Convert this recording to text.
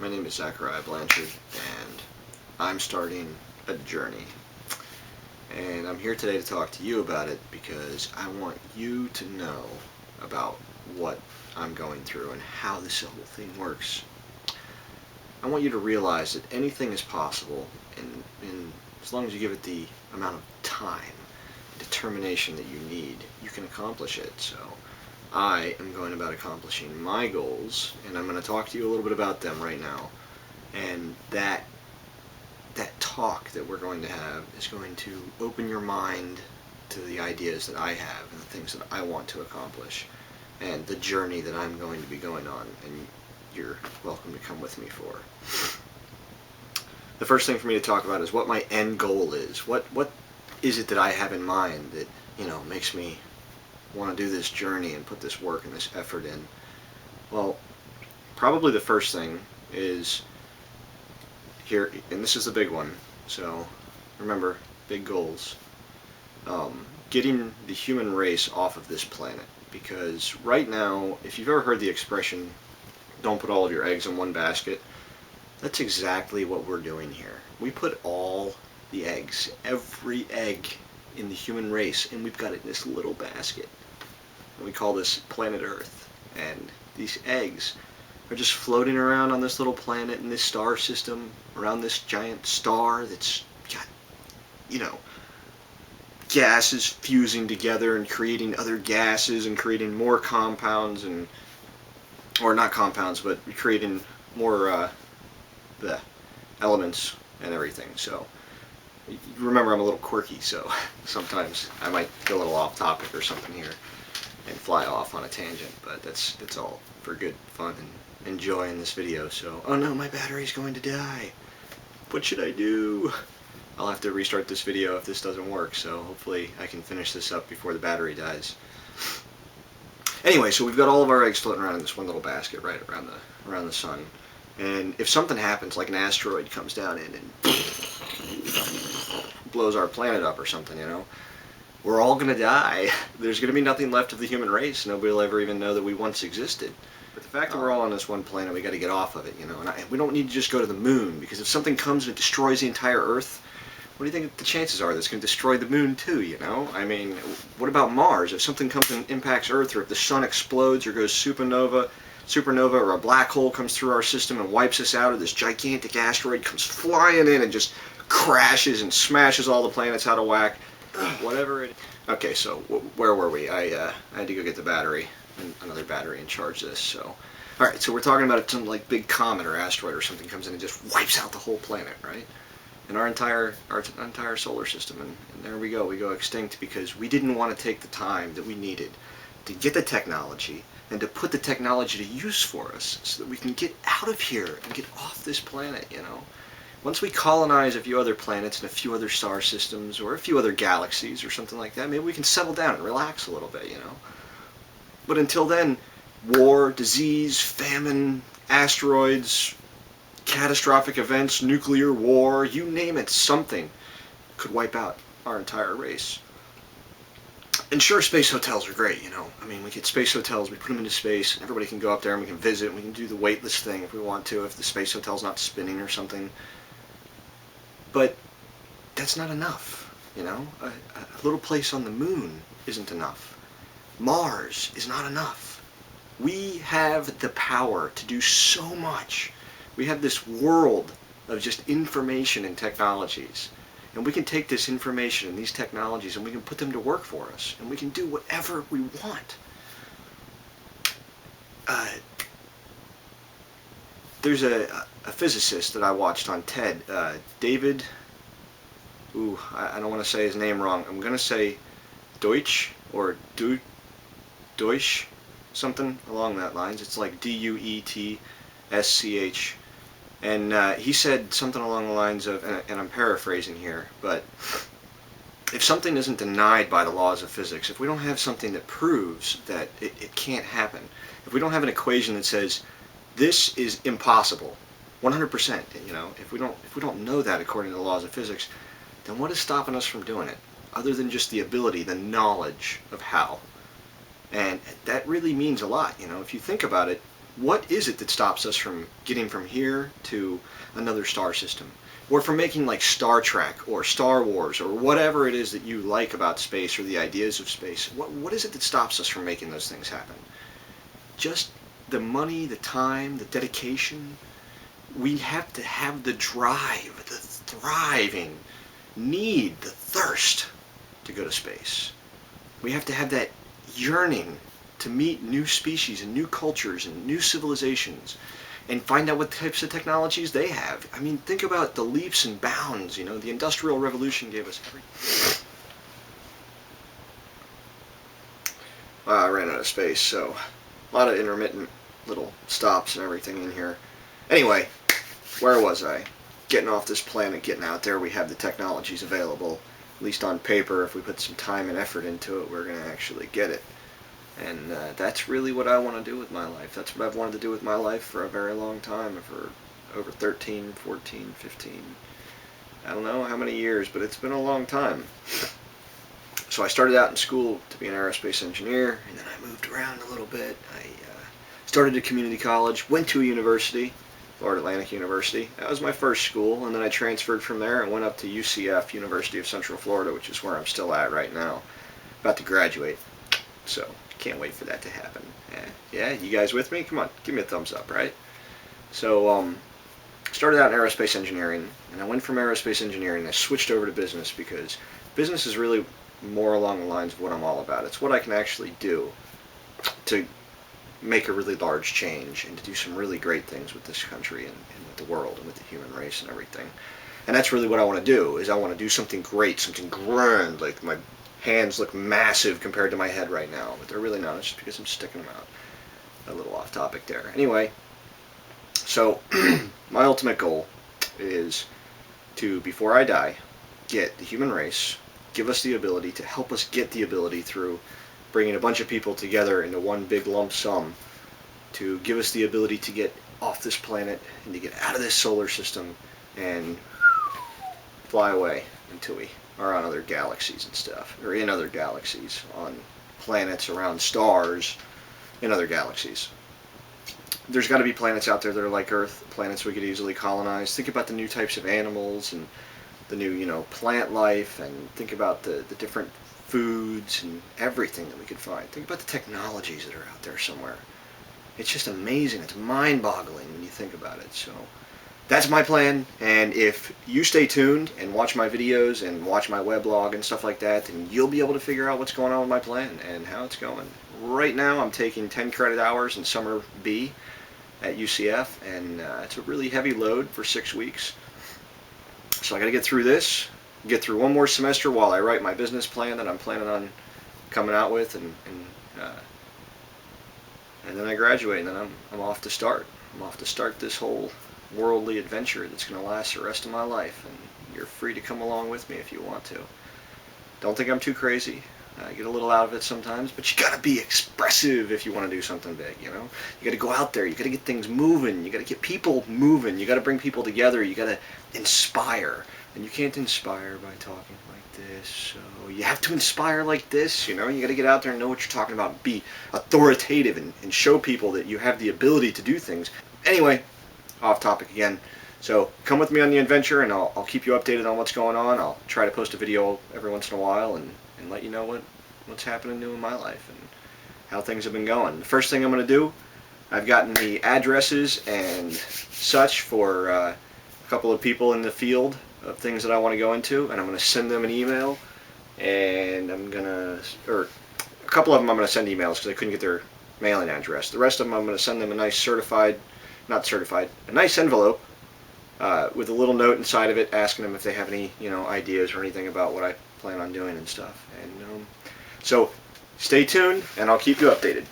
My name is Zachariah Blanchard, and I'm starting a journey. And I'm here today to talk to you about it because I want you to know about what I'm going through and how this whole thing works. I want you to realize that anything is possible, and as long as you give it the amount of time and determination that you need, you can accomplish it. So I am going about accomplishing my goals, and I'm going to talk to you a little bit about them right now. And that talk that we're going to have is going to open your mind to the ideas that I have and the things that I want to accomplish and the journey that I'm going to be going on, and you're welcome to come with me for. The first thing for me to talk about is what my end goal is. What is it that I have in mind that, makes me want to do this journey and put this work and this effort in? Well, probably the first thing is here, and this is the big one, so remember, big goals. Getting the human race off of this planet, because right now, if you've ever heard the expression, don't put all of your eggs in one basket, that's exactly what we're doing here. We put all the eggs, every egg in the human race, and we've got it in this little basket. And we call this planet Earth. And these eggs are just floating around on this little planet in this star system, around this giant star that's got, gases fusing together and creating other gases and creating more compounds or not compounds, but creating more the elements and everything. So remember, I'm a little quirky, so sometimes I might go a little off topic or something here and fly off on a tangent, but that's all for good fun and enjoy in this video. So, oh no, my battery's going to die. What should I do? I'll have to restart this video if this doesn't work, so hopefully I can finish this up before the battery dies. Anyway, so we've got all of our eggs floating around in this one little basket right around the sun. And if something happens, like an asteroid comes down in and blows our planet up or something, we're all going to die. There's going to be nothing left of the human race. Nobody will ever even know that we once existed. But the fact that we're all on this one planet, we got to get off of it, and we don't need to just go to the moon, because if something comes and it destroys the entire Earth, what do you think the chances are that it's going to destroy the moon too, I mean, what about Mars? If something comes and impacts Earth, or if the sun explodes or goes supernova, or a black hole comes through our system and wipes us out, or this gigantic asteroid comes flying in and just crashes and smashes all the planets out of whack, whatever it is. Okay, so where were we? I had to go get the battery, another battery, and charge this. So, all right, so we're talking about some like big comet or asteroid or something comes in and just wipes out the whole planet, right? And our entire solar system, and there we go extinct because we didn't want to take the time that we needed to get the technology and to put the technology to use for us so that we can get out of here and get off this planet, Once we colonize a few other planets and a few other star systems or a few other galaxies or something like that, maybe we can settle down and relax a little bit, But until then, war, disease, famine, asteroids, catastrophic events, nuclear war, you name it, something could wipe out our entire race. And sure, space hotels are great, I mean, we get space hotels, we put them into space, and everybody can go up there and we can visit, and we can do the weightless thing if we want to, if the space hotel's not spinning or something. But that's not enough, A little place on the moon isn't enough. Mars is not enough. We have the power to do so much. We have this world of just information and technologies. And we can take this information and these technologies and we can put them to work for us. And we can do whatever we want. There's a physicist that I watched on TED, David, I don't want to say his name wrong. I'm going to say Deutsch or Deutsch, something along that lines. It's like Duetsch. And he said something along the lines of, and I'm paraphrasing here, but if something isn't denied by the laws of physics, if we don't have something that proves that it can't happen, if we don't have an equation that says this is impossible, 100%, if we don't know that according to the laws of physics, then what is stopping us from doing it, other than just the ability, the knowledge of how? And that really means a lot, If you think about it, What is it that stops us from getting from here to another star system? Or from making like Star Trek or Star Wars or whatever it is that you like about space or the ideas of space? What is it that stops us from making those things happen? Just the money, the time, the dedication. We have to have the drive, the thriving need, the thirst to go to space. We have to have that yearning to meet new species and new cultures and new civilizations and find out what types of technologies they have. I mean, think about the leaps and bounds, you know, the Industrial Revolution gave us everything. I ran out of space, so a lot of intermittent little stops and everything in here. Anyway, where was I? Getting off this planet, getting out there, we have the technologies available. At least on paper, if we put some time and effort into it, we're going to actually get it. And that's really what I want to do with my life. That's what I've wanted to do with my life for a very long time, for over 13, 14, 15, I don't know how many years, but it's been a long time. So I started out in school to be an aerospace engineer, and then I moved around a little bit. I started at community college, went to a university, Florida Atlantic University. That was my first school, and then I transferred from there and went up to UCF, University of Central Florida, which is where I'm still at right now. About to graduate, so can't wait for that to happen. Yeah, you guys with me? Come on, give me a thumbs up, right? So, started out in aerospace engineering, and I went from aerospace engineering, I switched over to business because business is really more along the lines of what I'm all about. It's what I can actually do to make a really large change and to do some really great things with this country and with the world and with the human race and everything. And that's really what I want to do, is I want to do something great, something grand. Like, my hands look massive compared to my head right now, but they're really not. It's just because I'm sticking them out. A little off topic there. Anyway, so my ultimate goal is to, before I die, get the human race, give us the ability to help us get the ability through bringing a bunch of people together into one big lump sum to give us the ability to get off this planet and to get out of this solar system and fly away until we are on other galaxies and stuff, or in other galaxies, on planets around stars in other galaxies. There's got to be planets out there that are like Earth, planets we could easily colonize. Think about the new types of animals and the new, you know, plant life, and think about the different foods and everything that we could find. Think about the technologies that are out there somewhere. It's just amazing. It's mind-boggling when you think about it. So that's my plan, and if you stay tuned and watch my videos and watch my weblog and stuff like that, then you'll be able to figure out what's going on with my plan and how it's going. Right now I'm taking 10 credit hours in summer B at UCF, and it's a really heavy load for 6 weeks. So I got to get through this, get through one more semester while I write my business plan that I'm planning on coming out with, and then I graduate, and then I'm off to start. I'm off to start this whole worldly adventure that's going to last the rest of my life, and you're free to come along with me if you want to. Don't think I'm too crazy. I get a little out of it sometimes, but you got to be expressive if you want to do something big, you know? You got to go out there, you got to get things moving, you got to get people moving, you got to bring people together, you got to inspire. And you can't inspire by talking like this, so you have to inspire like this, you know? You got to get out there and know what you're talking about, be authoritative, and show people that you have the ability to do things. Anyway, off topic again. So come with me on the adventure, and I'll keep you updated on what's going on. I'll try to post a video every once in a while and let you know what's happening new in my life and how things have been going. The first thing I'm going to do, I've gotten the addresses and such for a couple of people in the field of things that I want to go into, and I'm going to send them an email, and a couple of them I'm going to send emails because I couldn't get their mailing address. The rest of them I'm going to send them a nice a nice envelope with a little note inside of it asking them if they have any, you know, ideas or anything about what I plan on doing and stuff. And so stay tuned, and I'll keep you updated.